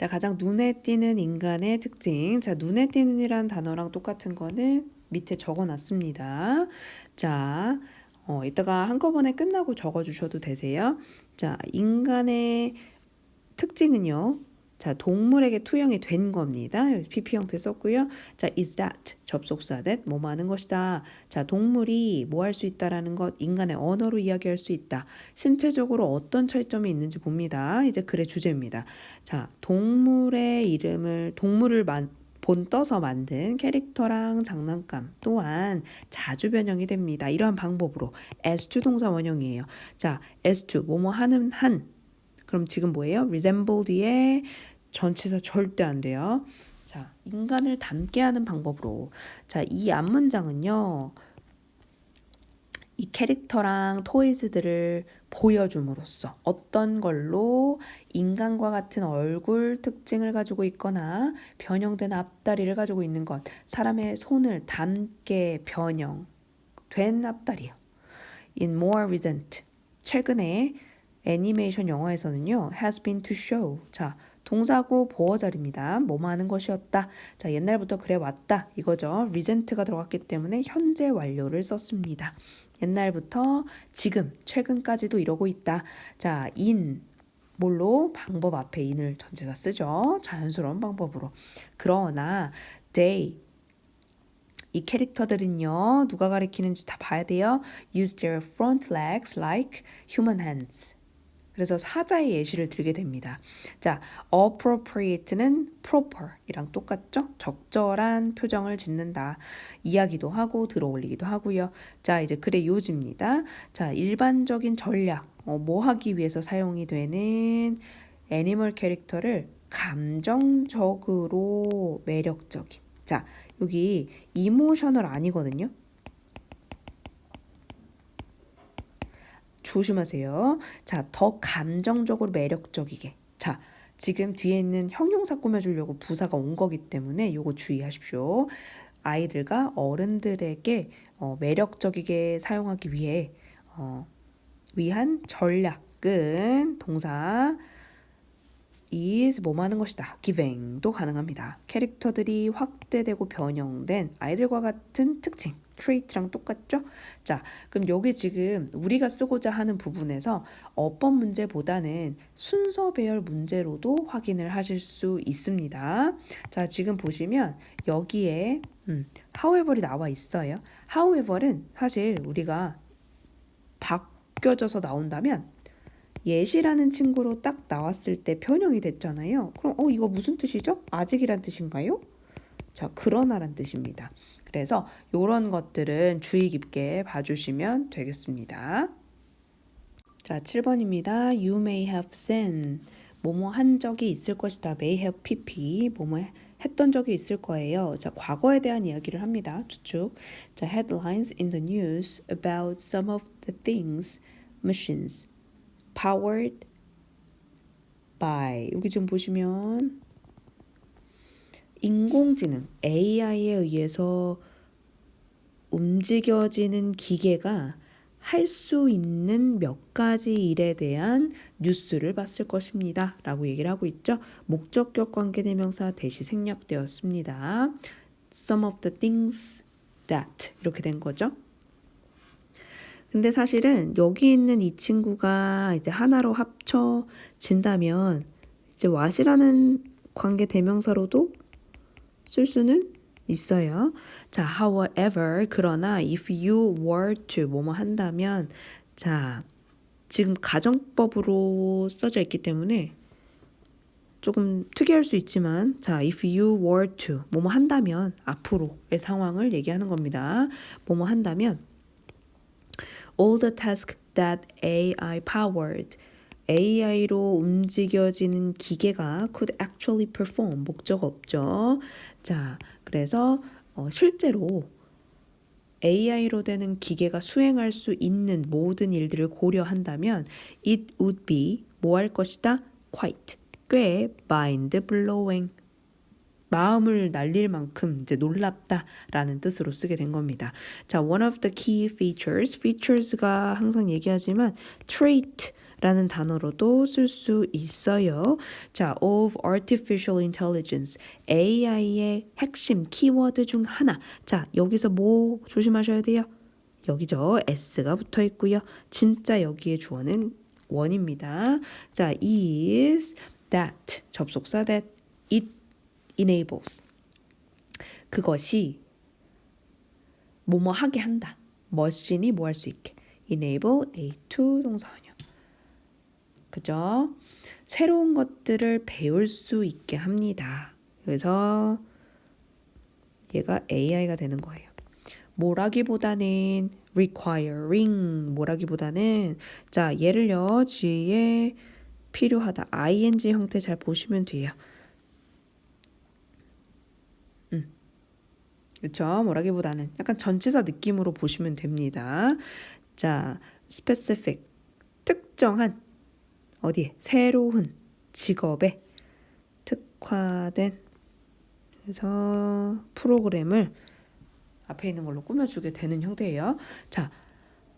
자, 가장 눈에 띄는 인간의 특징. 자, 눈에 띄는이란 단어랑 똑같은 거는 밑에 적어놨습니다. 자, 이따가 한꺼번에 끝나고 적어주셔도 되세요. 자, 인간의 특징은요. 자, 동물에게 투영이 된 겁니다. PP 형태 썼고요. 자, is that 접속사 that 뭐 하는 것이다. 자, 동물이 뭐 할 수 있다라는 것, 인간의 언어로 이야기할 수 있다. 신체적으로 어떤 차이점이 있는지 봅니다. 이제 글의 주제입니다. 자, 동물을 본떠서 만든 캐릭터랑 장난감 또한 자주 변형이 됩니다. 이러한 방법으로 as2 동사 원형이에요. 자, as2 뭐뭐 하는 한 그럼 지금 뭐예요? resemble 뒤에 전치사 절대 안 돼요. 자, 인간을 닮게 하는 방법으로. 자, 이 앞문장은요. 이 캐릭터랑 토이즈들을 보여줌으로써 어떤 걸로 인간과 같은 얼굴 특징을 가지고 있거나 변형된 앞다리를 가지고 있는 것, 사람의 손을 닮게 변형된 앞다리요. In more recent, 최근에 애니메이션 영화에서는요, has been to show. 자, 동사고 보어자리입니다. 뭐뭐 하는 것이었다. 자, 옛날부터 그래 왔다. 이거죠. recent가 들어갔기 때문에 현재 완료를 썼습니다. 옛날부터 지금, 최근까지도 이러고 있다. 자, in 뭘로? 방법 앞에 in을 전치사 쓰죠. 자연스러운 방법으로. 그러나 they 이 캐릭터들은요. 누가 가리키는지 다 봐야 돼요. use their front legs like human hands. 그래서 사자의 예시를 들게 됩니다. 자, appropriate는 proper이랑 똑같죠? 적절한 표정을 짓는다. 이야기도 하고 들어올리기도 하고요. 자, 이제 글의 요지입니다. 자, 일반적인 전략, 뭐 하기 위해서 사용이 되는 애니멀 캐릭터를 감정적으로 매력적인. 자, 여기 이모셔널 아니거든요. 조심하세요. 자, 더 감정적으로 매력적이게. 자, 지금 뒤에 있는 형용사 꾸며주려고 부사가 온 거기 때문에 요거 주의하십시오. 아이들과 어른들에게 매력적이게 사용하기 위해 위한 전략은 동사 is 뭐 하는 것이다. giving도 가능합니다. 캐릭터들이 확대되고 변형된 아이들과 같은 특징. trait랑 똑같죠? 자, 그럼 여기 지금 우리가 쓰고자 하는 부분에서 어법 문제보다는 순서 배열 문제로도 확인을 하실 수 있습니다. 자, 지금 보시면 여기에 however이 나와 있어요. however은 사실 우리가 바뀌어져서 나온다면 예시라는 친구로 딱 나왔을 때 변형이 됐잖아요. 그럼 이거 무슨 뜻이죠? 아직이란 뜻인가요? 자, 그러나란 뜻입니다. 그래서 이런 것들은 주의 깊게 봐주시면 되겠습니다. 자, 7번입니다. You may have seen. 뭐뭐 한 적이 있을 것이다. may have pp. 뭐뭐 했던 적이 있을 거예요. 자, 과거에 대한 이야기를 합니다. 추측. 자, headlines in the news about some of the things, machines, powered by. 여기 지금 보시면 인공지능 AI에 의해서 움직여지는 기계가 할 수 있는 몇 가지 일에 대한 뉴스를 봤을 것입니다. 라고 얘기를 하고 있죠. 목적격 관계대명사 대시 생략되었습니다. Some of the things that 이렇게 된 거죠. 근데 사실은 여기 있는 이 친구가 이제 하나로 합쳐진다면 이제 what이라는 관계 대명사로도 쓸 수는 있어요. 자, however, 그러나 if you were to 뭐뭐 한다면 자, 지금 가정법으로 써져 있기 때문에 조금 특이할 수 있지만 자, if you were to 뭐뭐 한다면 앞으로의 상황을 얘기하는 겁니다. 뭐뭐 한다면 all the tasks that AI powered AI로 움직여지는 기계가 could actually perform 목적 없죠. 자, 그래서 실제로 AI로 되는 기계가 수행할 수 있는 모든 일들을 고려한다면 it would be 뭐 할 것이다? quite 꽤 mind blowing 마음을 날릴 만큼 이제 놀랍다라는 뜻으로 쓰게 된 겁니다. 자, one of the key features가 항상 얘기하지만 trait 라는 단어로도 쓸 수 있어요. 자, of artificial intelligence, AI의 핵심 키워드 중 하나. 자, 여기서 뭐 조심하셔야 돼요? 여기죠. S가 붙어 있고요. 진짜 여기에 주어는 원입니다. 자, is that 접속사 that it enables 그것이 뭐뭐 하게 한다. 머신이 뭐 할 수 있게. enable A2 동사원형. 그죠? 새로운 것들을 배울 수 있게 합니다. 그래서 얘가 AI가 되는 거예요. 뭐라기보다는 requiring 뭐라기보다는 자 얘를요 뒤에 필요하다 ing 형태 잘 보시면 돼요. 그렇죠? 뭐라기보다는 약간 전치사 느낌으로 보시면 됩니다. 자, specific 특정한 어디에 새로운 직업에 특화된 그래서 프로그램을 앞에 있는 걸로 꾸며주게 되는 형태예요. 자,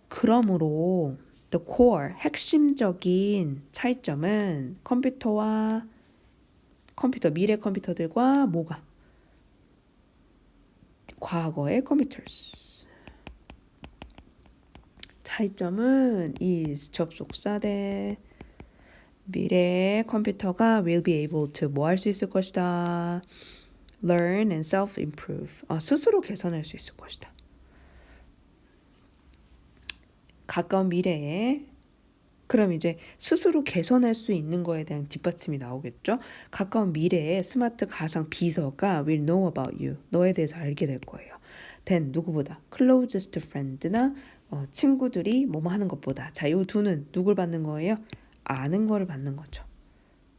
그러므로 the core 핵심적인 차이점은 미래 컴퓨터들과 뭐가 과거의 computers. 차이점은 is 접속사 대 미래의 컴퓨터가 will be able to 뭐 할 수 있을 것이다. learn and self-improve. 스스로 개선할 수 있을 것이다. 가까운 미래에 그럼 이제 스스로 개선할 수 있는 거에 대한 뒷받침이 나오겠죠. 가까운 미래에 스마트 가상 비서가 will know about you. 너에 대해서 알게 될 거예요. then 누구보다 closest friend나 친구들이 뭐뭐 하는 것보다 자, 이 두는 누굴 받는 거예요? 아는 거를 받는 거죠.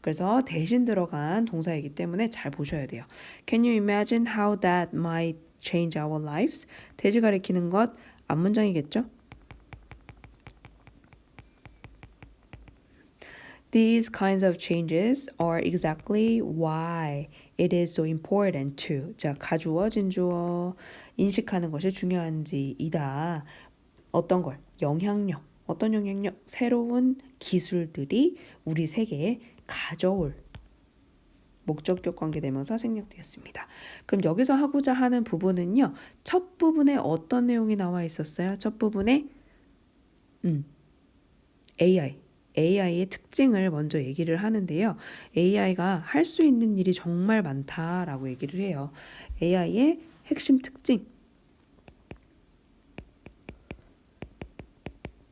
그래서 대신 들어간 동사이기 때문에 잘 보셔야 돼요. Can you imagine how that might change our lives? 대지 가리키는 것 앞문장이겠죠? These kinds of changes are exactly why it is so important to 자, 가주어, 진주어 인식하는 것이 중요한지이다. 어떤 걸? 영향력. 어떤 영향력? 새로운 기술들이 우리 세계에 가져올 목적격 관계대명사 생략되었습니다. 그럼 여기서 하고자 하는 부분은요. 첫 부분에 어떤 내용이 나와 있었어요? 첫 부분에 AI의 특징을 먼저 얘기를 하는데요. AI가 할 수 있는 일이 정말 많다라고 얘기를 해요. AI의 핵심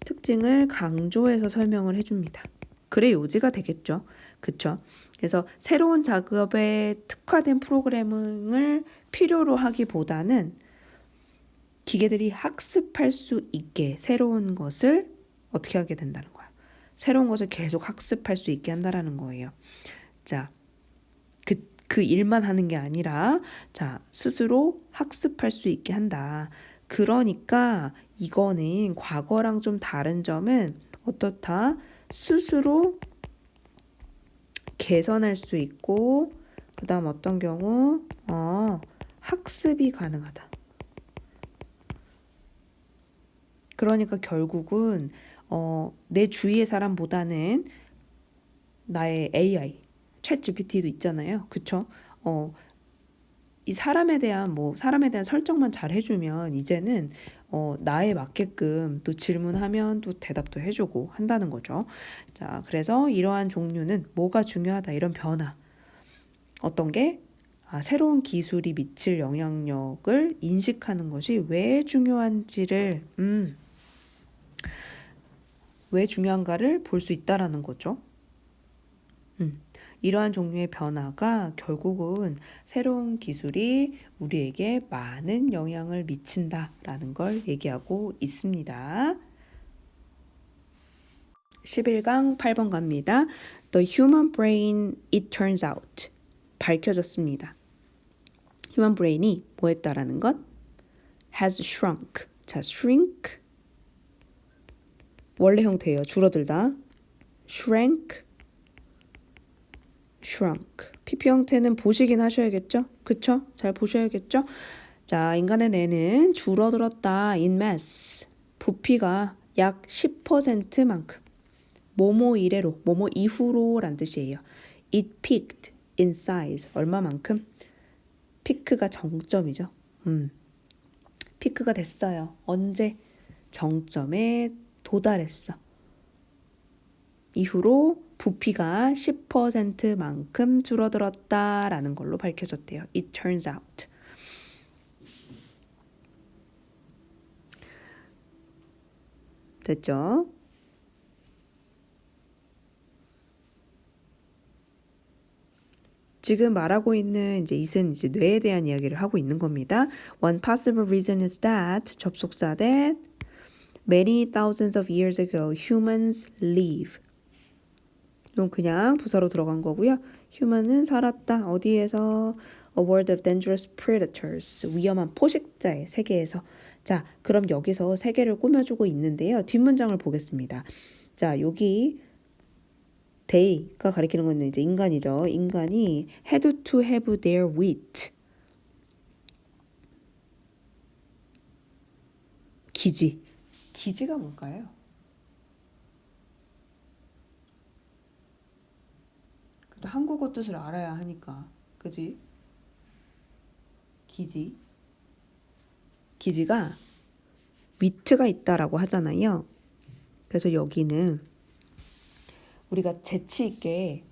특징을 강조해서 설명을 해줍니다. 그래 요지가 되겠죠. 그쵸? 그래서 새로운 작업에 특화된 프로그래밍을 필요로 하기보다는 기계들이 학습할 수 있게 새로운 것을 어떻게 하게 된다는 거야. 새로운 것을 계속 학습할 수 있게 한다라는 거예요. 자, 그 일만 하는 게 아니라 자, 스스로 학습할 수 있게 한다. 그러니까 이거는 과거랑 좀 다른 점은 어떻다? 스스로 개선할 수 있고 그 다음 어떤 경우 학습이 가능하다. 그러니까 결국은 내 주위의 사람보다는 나의 AI, 챗GPT도 있잖아요. 그쵸? 이 사람에 대한 설정만 잘 해주면 이제는 나에 맞게끔 또 질문하면 또 대답도 해주고 한다는 거죠. 자, 그래서 이러한 종류는 뭐가 중요하다 이런 변화. 어떤 게 새로운 기술이 미칠 영향력을 인식하는 것이 왜 중요한지를 왜 중요한가를 볼 수 있다라는 거죠. 이러한 종류의 변화가 결국은 새로운 기술이 우리에게 많은 영향을 미친다라는 걸 얘기하고 있습니다. 11강 8번 갑니다. The human brain, it turns out. 밝혀졌습니다. human brain이 뭐 했다라는 것? has shrunk. 자, shrink. 원래 형태예요. 줄어들다. shrank. shrunk. PP 형태는 보시긴 하셔야겠죠? 그쵸? 잘 보셔야겠죠? 자, 인간의 뇌는 줄어들었다. in mass. 부피가 약 10%만큼. 뭐뭐 이래로, 뭐뭐 이후로란 뜻이에요. It peaked in size. 얼마만큼? 피크가 정점이죠. 피크가 됐어요. 언제? 정점에 도달했어. 이후로 부피가 10%만큼 줄어들었다라는 걸로 밝혀졌대요. It turns out. 됐죠? 지금 말하고 있는 이제 it은 이제 뇌에 대한 이야기를 하고 있는 겁니다. One possible reason is that 접속사 that many thousands of years ago humans live. 이건 그냥 부사로 들어간 거고요. human은 살았다. 어디에서? A world of dangerous predators. 위험한 포식자의 세계에서. 자, 그럼 여기서 세계를 꾸며주고 있는데요. 뒷문장을 보겠습니다. 자, 여기 they가 가리키는 건 이제 인간이죠. 인간이 had to have their wit. 기지. 기지가 뭘까요? 그래도 한국어 뜻을 알아야 하니까. 그지? 기지. 기지가 위트가 있다라고 하잖아요. 그래서 여기는 우리가 재치 있게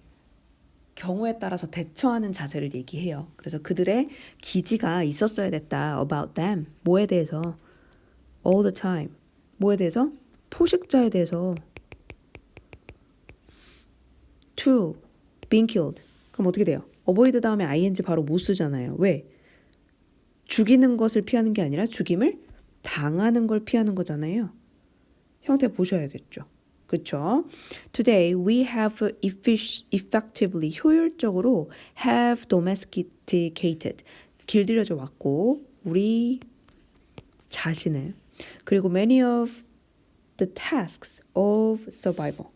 경우에 따라서 대처하는 자세를 얘기해요. 그래서 그들의 기지가 있었어야 됐다. About them. 뭐에 대해서? All the time. 뭐에 대해서? 포식자에 대해서. To. Being killed. 그럼 어떻게 돼요? avoid 다음에 ing 바로 못 쓰잖아요. 왜? 죽이는 것을 피하는 게 아니라 죽임을 당하는 걸 피하는 거잖아요. 형태 보셔야겠죠. 그렇죠? Today we have effectively 효율적으로 have domesticated 길들여져 왔고 우리 자신을 그리고 many of the tasks of survival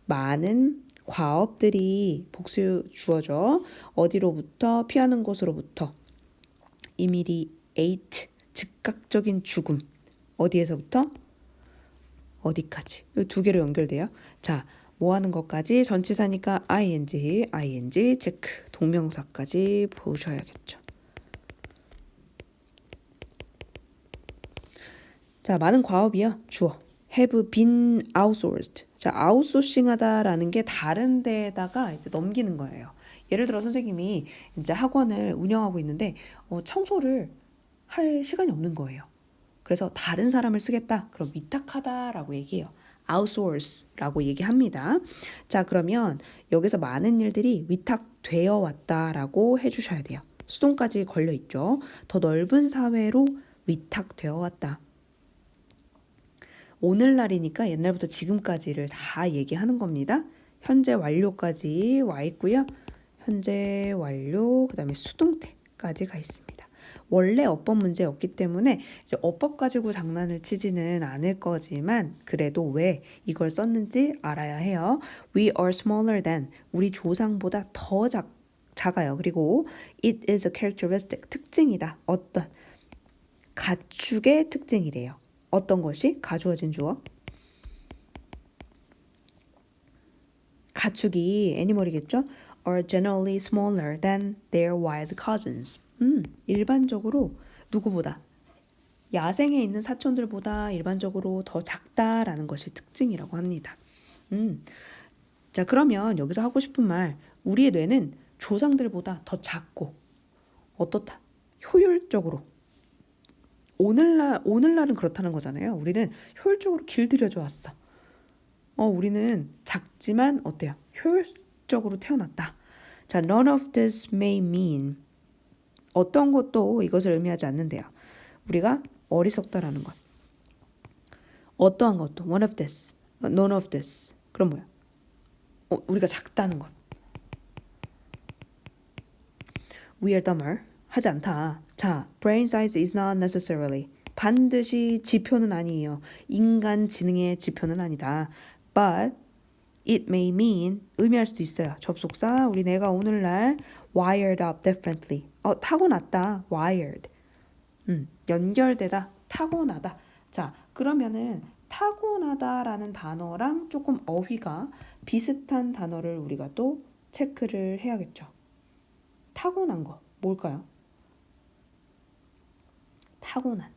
많은 과업들이 복수 주어져 어디로부터 피하는 곳으로부터 immediate 즉각적인 죽음 어디에서부터 어디까지 이 두 개로 연결돼요. 자, 뭐 하는 것까지 전치사니까 ing 체크 동명사까지 보셔야겠죠. 자, 많은 과업이요. 주어 have been outsourced. 자, 아웃소싱하다라는 게 다른 데에다가 이제 넘기는 거예요. 예를 들어 선생님이 이제 학원을 운영하고 있는데 청소를 할 시간이 없는 거예요. 그래서 다른 사람을 쓰겠다. 그럼 위탁하다라고 얘기해요. outsource라고 얘기합니다. 자, 그러면 여기서 많은 일들이 위탁되어 왔다라고 해주셔야 돼요. 수동까지 걸려 있죠. 더 넓은 사회로 위탁되어 왔다. 오늘날이니까 옛날부터 지금까지를 다 얘기하는 겁니다. 현재 완료까지 와 있고요. 현재 완료, 그 다음에 수동태까지 가 있습니다. 원래 어법 문제였기 때문에 이제 어법 가지고 장난을 치지는 않을 거지만 그래도 왜 이걸 썼는지 알아야 해요. We are smaller than 우리 조상보다 더 작아요. 그리고 it is a characteristic 특징이다. 어떤 가축의 특징이래요. 어떤 것이? 가주어진 주어. 가축이 애니멀이겠죠? are generally smaller than their wild cousins. 일반적으로 누구보다 야생에 있는 사촌들보다 일반적으로 더 작다라는 것이 특징이라고 합니다. 자, 그러면 여기서 하고 싶은 말 우리의 뇌는 조상들보다 더 작고 어떻다? 효율적으로 오늘날은 그렇다는 거잖아요. 우리는 효율적으로 길들여져 왔어. 우리는 작지만 어때요? 효율적으로 태어났다. 자, none of this may mean 어떤 것도 이것을 의미하지 않는데요. 우리가 어리석다라는 것. 어떠한 것도 one of this, none of this. 그럼 뭐야? 우리가 작다는 것. We are dumber. 하지 않다. 자, brain size is not necessarily. 반드시 지표는 아니에요. 인간 지능의 지표는 아니다. But it may mean 의미할 수도 있어요. 접속사 우리 내가 오늘날 wired up differently. 타고났다. wired. 연결되다. 타고나다. 자, 그러면은 타고나다라는 단어랑 조금 어휘가 비슷한 단어를 우리가 또 체크를 해야겠죠. 타고난 거 뭘까요? 타고난.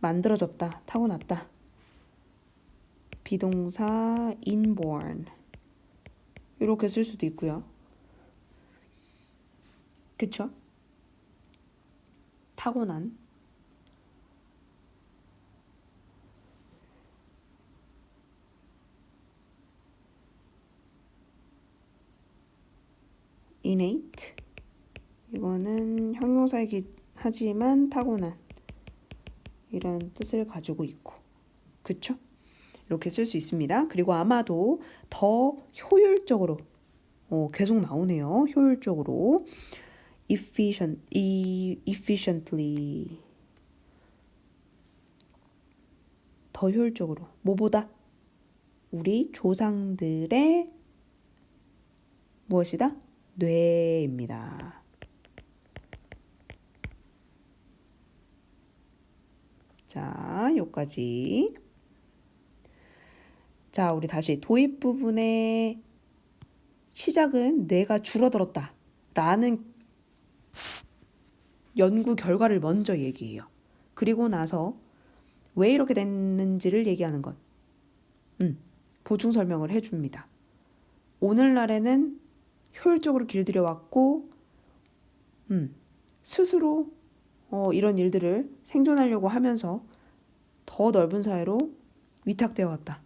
만들어졌다, 타고났다. 비동사 inborn. 이렇게 쓸 수도 있고요. 그쵸? 타고난. innate. 이거는 형용사이긴 하지만 타고난 이런 뜻을 가지고 있고, 그쵸? 이렇게 쓸 수 있습니다. 그리고 아마도 더 효율적으로 계속 나오네요. 효율적으로 efficiently 더 효율적으로 뭐보다 우리 조상들의 무엇이다? 뇌입니다. 자, 여기까지. 자, 우리 다시 도입 부분의 시작은 뇌가 줄어들었다 라는 연구 결과를 먼저 얘기해요. 그리고 나서 왜 이렇게 됐는지를 얘기하는 것. 보충 설명을 해줍니다. 오늘날에는 효율적으로 길들여 왔고 스스로 이런 일들을 생존하려고 하면서 더 넓은 사회로 위탁되어 왔다.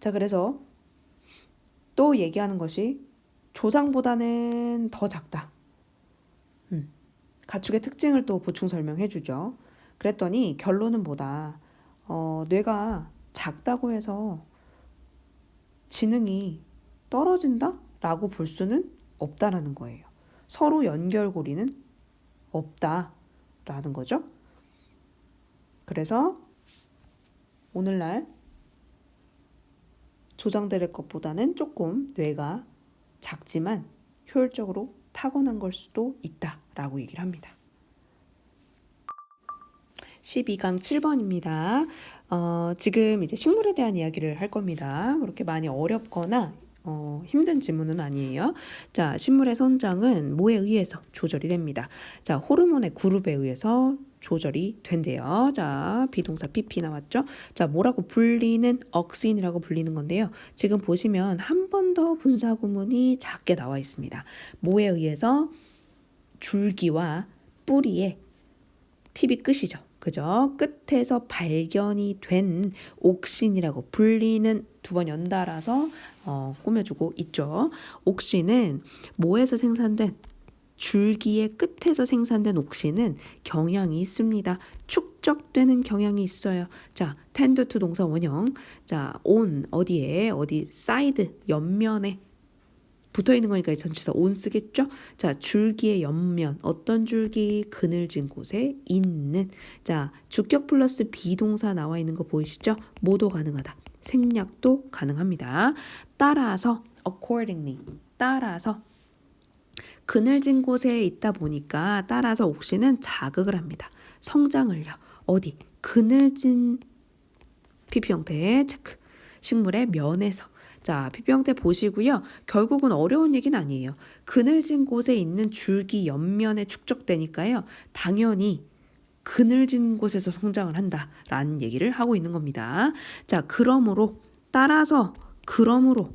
자, 그래서 또 얘기하는 것이 조상보다는 더 작다. 가축의 특징을 또 보충 설명해 주죠. 그랬더니 결론은 뭐다. 뇌가 작다고 해서 지능이 떨어진다? 라고 볼 수는 없다라는 거예요. 서로 연결고리는 없다라는 거죠. 그래서 오늘날 조상들의 것보다는 조금 뇌가 작지만 효율적으로 타고난 걸 수도 있다라고 얘기를 합니다. 12강 7번입니다. 지금 이제 식물에 대한 이야기를 할 겁니다. 그렇게 많이 어렵거나 힘든 지문은 아니에요. 자, 식물의 성장은 뭐에 의해서 조절이 됩니다. 자, 호르몬의 그룹에 의해서 조절이 된대요. 자, 비동사 PP 나왔죠? 자, 뭐라고 불리는 억신이라고 불리는 건데요. 지금 보시면 한 번 더 분사 구문이 작게 나와 있습니다. 뭐에 의해서? 줄기와 뿌리에 팁이 끝이죠. 그죠? 끝에서 발견이 된 옥신이라고 불리는 두 번 연달아서 꾸며주고 있죠. 옥신은 뭐에서 생산된 줄기의 끝에서 생산된 옥신은 경향이 있습니다. 축적되는 경향이 있어요. 자, tend to 동사 원형. 자, on 어디에? 어디 사이드 옆면에 붙어 있는 거니까 전치사 on 쓰겠죠? 자, 줄기의 옆면. 어떤 줄기? 그늘진 곳에 있는. 자, 주격 플러스 비동사 나와 있는 거 보이시죠? 뭐도 가능하다. 생략도 가능합니다. 따라서 accordingly. 따라서 그늘진 곳에 있다 보니까 따라서 옥신은 자극을 합니다. 성장을요. 어디? 그늘진 PP 형태의 체크. 식물의 면에서. 자, PP 형태 보시고요. 결국은 어려운 얘기는 아니에요. 그늘진 곳에 있는 줄기 옆면에 축적되니까요. 당연히 그늘진 곳에서 성장을 한다라는 얘기를 하고 있는 겁니다. 자, 그러므로 따라서 그러므로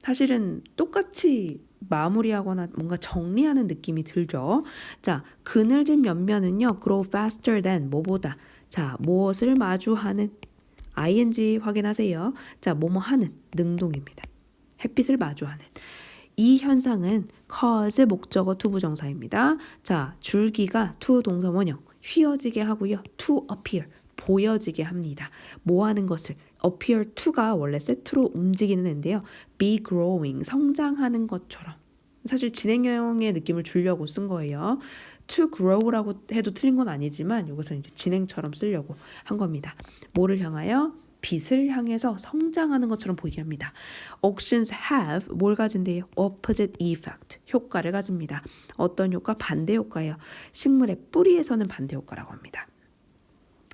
사실은 똑같이 마무리하거나 뭔가 정리하는 느낌이 들죠. 자, 그늘진 옆면은요. grow faster than 뭐보다. 자, 무엇을 마주하는 ing 확인하세요. 자, 뭐뭐 하는 능동입니다. 햇빛을 마주하는. 이 현상은 cause 목적어 to 부정사입니다. 자, 줄기가 to 동사 원형 휘어지게 하고요. to appear 보여지게 합니다. 뭐 하는 것을 appear to가 원래 세트로 움직이는 애인데요. be growing 성장하는 것처럼 사실 진행형의 느낌을 주려고 쓴 거예요. to grow라고 해도 틀린 건 아니지만 이것은 이제 진행처럼 쓰려고 한 겁니다. 뭐를 향하여? 빛을 향해서 성장하는 것처럼 보이게 합니다. Auctions have 뭘 가진대요? Opposite effect, 효과를 가집니다. 어떤 효과? 반대 효과예요. 식물의 뿌리에서는 반대 효과라고 합니다.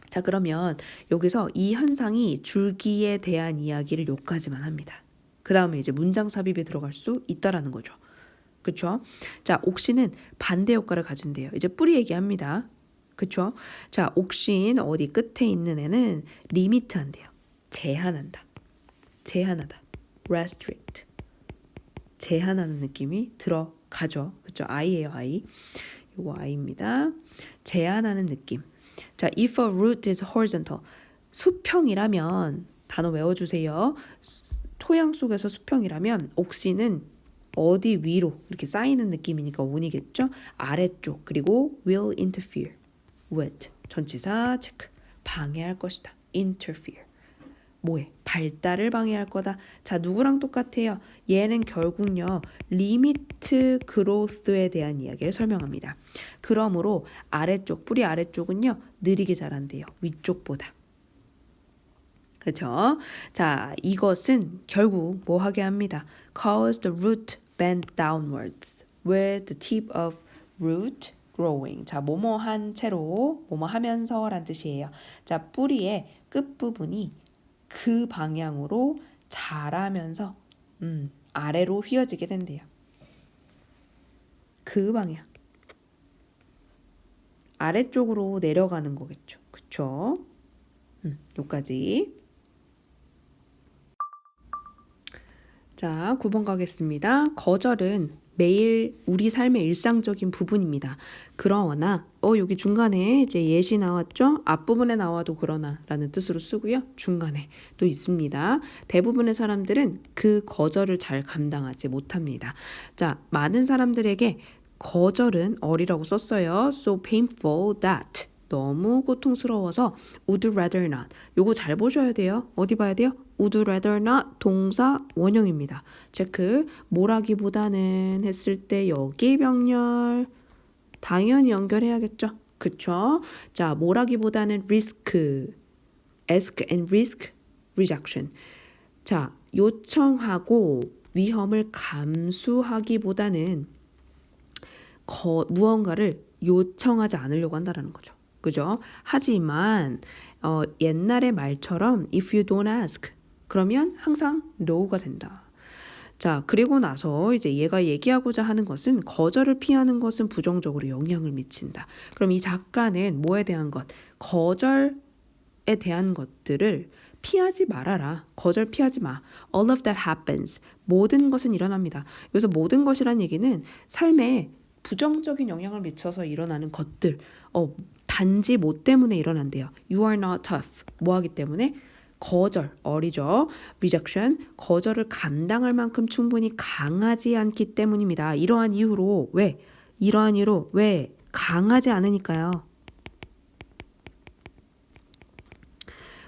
자, 그러면 여기서 이 현상이 줄기에 대한 이야기를 여기까지만 합니다. 그 다음에 이제 문장 삽입에 들어갈 수 있다라는 거죠. 그쵸? 자, 옥신은 반대 효과를 가진대요. 이제 뿌리 얘기합니다. 그쵸? 자, 옥신 어디 끝에 있는 애는 리미트한대요. 제한한다. 제한하다. restrict. 제한하는 느낌이 들어가죠. 그쵸? I예요, I. 이거 I입니다. 제한하는 느낌. 자, if a root is horizontal. 수평이라면 단어 외워주세요. 토양 속에서 수평이라면 옥신은 어디 위로 이렇게 쌓이는 느낌이니까 on이겠죠. 아래쪽 그리고 will interfere with 전치사 체크 방해할 것이다. interfere 뭐해? 발달을 방해할 거다. 자, 누구랑 똑같아요? 얘는 결국요 리미트 그로스에 대한 이야기를 설명합니다. 그러므로 아래쪽 뿌리 아래쪽은요 느리게 자란대요. 위쪽보다. 그렇죠? 자, 이것은 결국 뭐 하게 합니다. Cause the root bend downwards with the tip of root growing. 자, 뭐뭐한 채로 뭐뭐하면서란 뜻이에요. 자, 뿌리의 끝부분이 그 방향으로 자라면서 아래로 휘어지게 된대요. 그 방향. 아래쪽으로 내려가는 거겠죠. 그쵸? 여기까지. 자, 9번 가겠습니다. 거절은 매일 우리 삶의 일상적인 부분입니다. 그러나 여기 중간에 이제 예시 나왔죠? 앞부분에 나와도 그러나 라는 뜻으로 쓰고요. 중간에 또 있습니다. 대부분의 사람들은 그 거절을 잘 감당하지 못합니다. 자, 많은 사람들에게 거절은 어리라고 썼어요. So painful that 너무 고통스러워서 would rather not. 요거 잘 보셔야 돼요. 어디 봐야 돼요? would rather not 동사 원형입니다. 체크. 뭐라기보다는 했을 때 여기 병렬 당연히 연결해야겠죠. 그쵸? 자, 뭐라기보다는 risk, ask and risk, rejection. 자, 요청하고 위험을 감수하기보다는 무언가를 요청하지 않으려고 한다는 거죠. 그죠? 하지만 옛날의 말처럼 if you don't ask 그러면 항상 no가 된다. 자, 그리고 나서 이제 얘가 얘기하고자 하는 것은 거절을 피하는 것은 부정적으로 영향을 미친다. 그럼 이 작가는 뭐에 대한 것? 거절에 대한 것들을 피하지 말아라. 거절 피하지 마. All of that happens. 모든 것은 일어납니다. 여기서 모든 것이란 얘기는 삶에 부정적인 영향을 미쳐서 일어나는 것들. 단지 뭐 때문에 일어난대요. You are not tough. 뭐 하기 때문에? 거절, 어리죠. rejection, 거절을 감당할 만큼 충분히 강하지 않기 때문입니다. 이러한 이유로 왜? 이러한 이유로 왜? 강하지 않으니까요.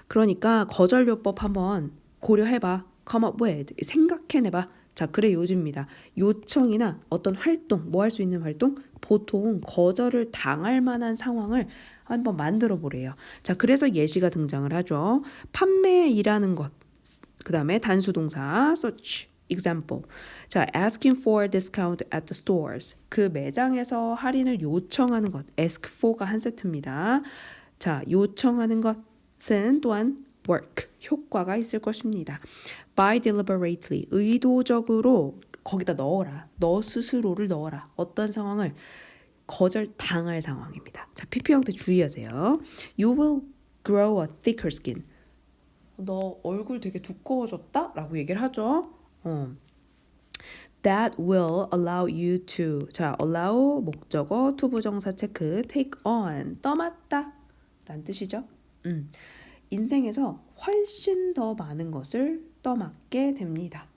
그러니까 거절요법 한번 고려해봐. come up with, 생각해내봐. 자, 그래 요즘입니다. 요청이나 어떤 활동, 뭐 할 수 있는 활동? 보통 거절을 당할 만한 상황을 한번 만들어 보래요. 자, 그래서 예시가 등장을 하죠. 판매일하는 것. 그 다음에 단수동사 such, example. 자, asking for discount at the stores. 그 매장에서 할인을 요청하는 것. ask for가 한 세트입니다. 자, 요청하는 것은 또한 work, 효과가 있을 것입니다. Buy deliberately, 의도적으로 거기다 넣어라. 너 스스로를 넣어라. 어떤 상황을? 거절당할 상황입니다. 자, PP 형태 주의하세요. You will grow a thicker skin. 너 얼굴 되게 두꺼워졌다? 라고 얘기를 하죠. That will allow you to. 자, allow 목적어 투부정사 체크 take on 떠맡다 라는 뜻이죠. 인생에서 훨씬 더 많은 것을 떠맡게 됩니다.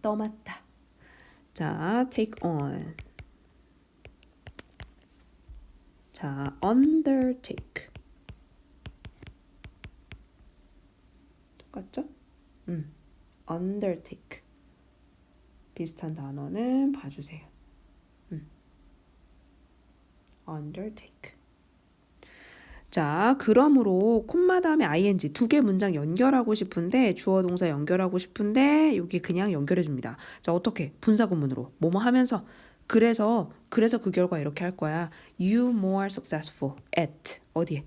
떠맡다. 자, take on. 자, undertake. 똑같죠? undertake. 비슷한 단어는 봐주세요. undertake. 자, 그러므로 콤마 다음에 ing 두 개 문장 연결하고 싶은데 주어 동사 연결하고 싶은데 여기 그냥 연결해 줍니다. 자, 어떻게? 분사 구문으로 뭐뭐 하면서 그래서 그 결과 이렇게 할 거야. You more successful at 어디에?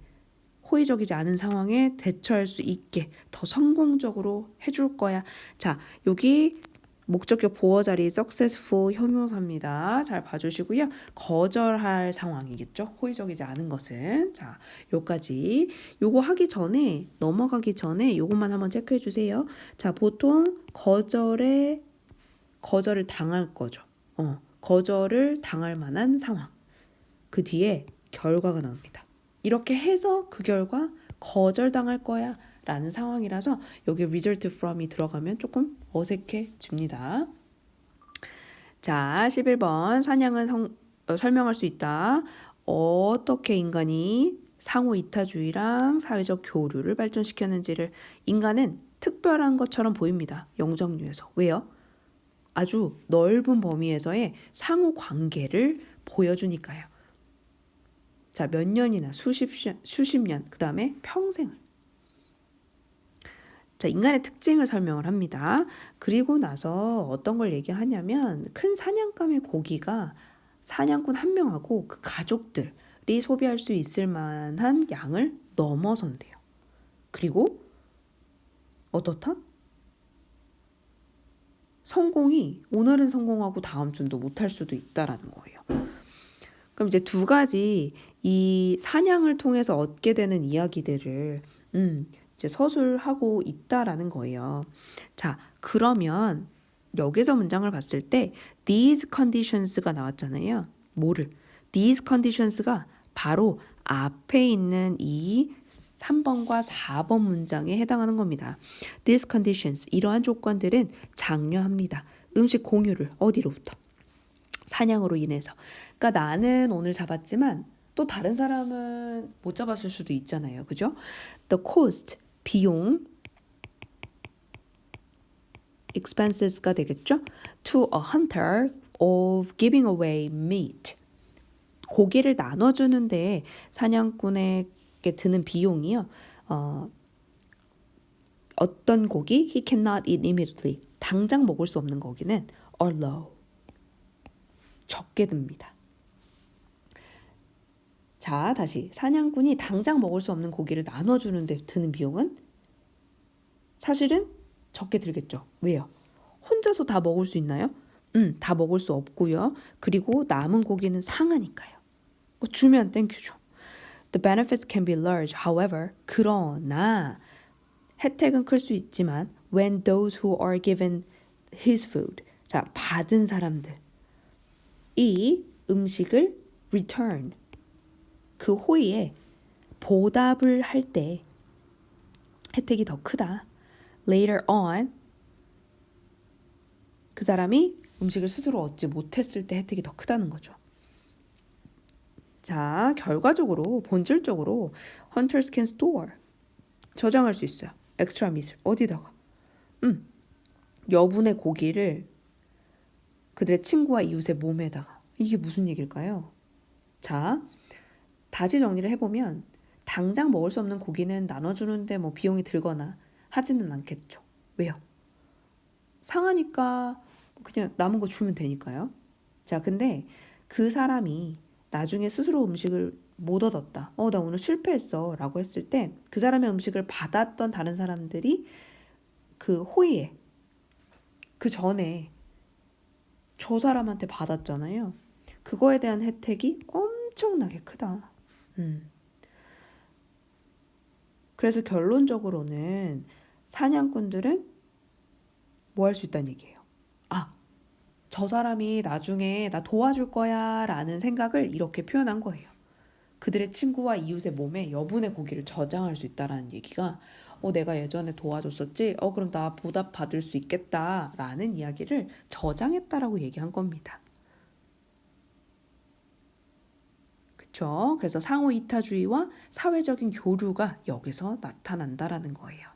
호의적이지 않은 상황에 대처할 수 있게 더 성공적으로 해줄 거야. 자, 여기 목적격 보어 자리 successful 형용사입니다. 잘 봐주시고요. 거절할 상황이겠죠. 호의적이지 않은 것은. 자, 요까지. 요거 하기 전에 넘어가기 전에 요것만 한번 체크해 주세요. 자, 보통 거절을 당할 거죠. 거절을 당할 만한 상황. 그 뒤에 결과가 나옵니다. 이렇게 해서 그 결과 거절당할 거야 라는 상황이라서 여기 result from이 들어가면 조금 어색해집니다. 자, 11번 사냥은 설명할 수 있다. 어떻게 인간이 상호 이타주의랑 사회적 교류를 발전시켰는지를 인간은 특별한 것처럼 보입니다. 영정류에서. 왜요? 아주 넓은 범위에서의 상호 관계를 보여주니까요. 자, 몇 년이나 수십 년, 그 다음에 평생을. 자, 인간의 특징을 설명을 합니다. 그리고 나서 어떤 걸 얘기하냐면 큰 사냥감의 고기가 사냥꾼 한 명하고 그 가족들이 소비할 수 있을 만한 양을 넘어선대요. 그리고 어떻다? 성공이 오늘은 성공하고 다음 주도 못할 수도 있다라는 거예요. 그럼 이제 두 가지 이 사냥을 통해서 얻게 되는 이야기들을 이제 서술하고 있다라는 거예요. 자, 그러면 여기서 문장을 봤을 때 these conditions가 나왔잖아요. 뭐를? these conditions가 바로 앞에 있는 이 3번과 4번 문장에 해당하는 겁니다. These conditions, 이러한 조건들은 장려합니다. 음식 공유를 어디로부터? 사냥으로 인해서. 그러니까 나는 오늘 잡았지만 또 다른 사람은 못 잡았을 수도 있잖아요. 그죠? The cost, 비용, expenses가 되겠죠? To a hunter of giving away meat. 고기를 나눠주는데 사냥꾼에게 드는 비용이요. 어떤 고기? He cannot eat immediately. 당장 먹을 수 없는 고기는 are low. 적게 듭니다. 자, 다시 사냥꾼이 당장 먹을 수 없는 고기를 나눠주는데 드는 비용은 사실은 적게 들겠죠. 왜요? 혼자서 다 먹을 수 있나요? 다 먹을 수 없고요. 그리고 남은 고기는 상하니까요. 주면 땡큐죠. The benefits can be large, however, 그러나 혜택은 클 수 있지만 when those who are given his food, 자, 받은 사람들 이 음식을 return, 그 호의에 보답을 할 때 혜택이 더 크다. Later on, 그 사람이 음식을 스스로 얻지 못했을 때 혜택이 더 크다는 거죠. 자, 결과적으로 본질적으로 hunters can store, 저장할 수 있어요. extra meat, 어디다가? 여분의 고기를 그들의 친구와 이웃의 몸에다가. 이게 무슨 얘기일까요? 자, 다시 정리를 해보면 당장 먹을 수 없는 고기는 나눠주는데 뭐 비용이 들거나 하지는 않겠죠. 왜요? 상하니까 그냥 남은 거 주면 되니까요. 자, 근데 그 사람이 나중에 스스로 음식을 못 얻었다. 나 오늘 실패했어. 라고 했을 때 그 사람의 음식을 받았던 다른 사람들이 그 호의에 그 전에 저 사람한테 받았잖아요. 그거에 대한 혜택이 엄청나게 크다. 그래서 결론적으로는 사냥꾼들은 뭐 할 수 있다는 얘기예요. 저 사람이 나중에 나 도와줄 거야 라는 생각을 이렇게 표현한 거예요. 그들의 친구와 이웃의 몸에 여분의 고기를 저장할 수 있다라는 얘기가 내가 예전에 도와줬었지? 그럼 나 보답받을 수 있겠다 라는 이야기를 저장했다라고 얘기한 겁니다. 그쵸? 그래서 상호 이타주의와 사회적인 교류가 여기서 나타난다라는 거예요.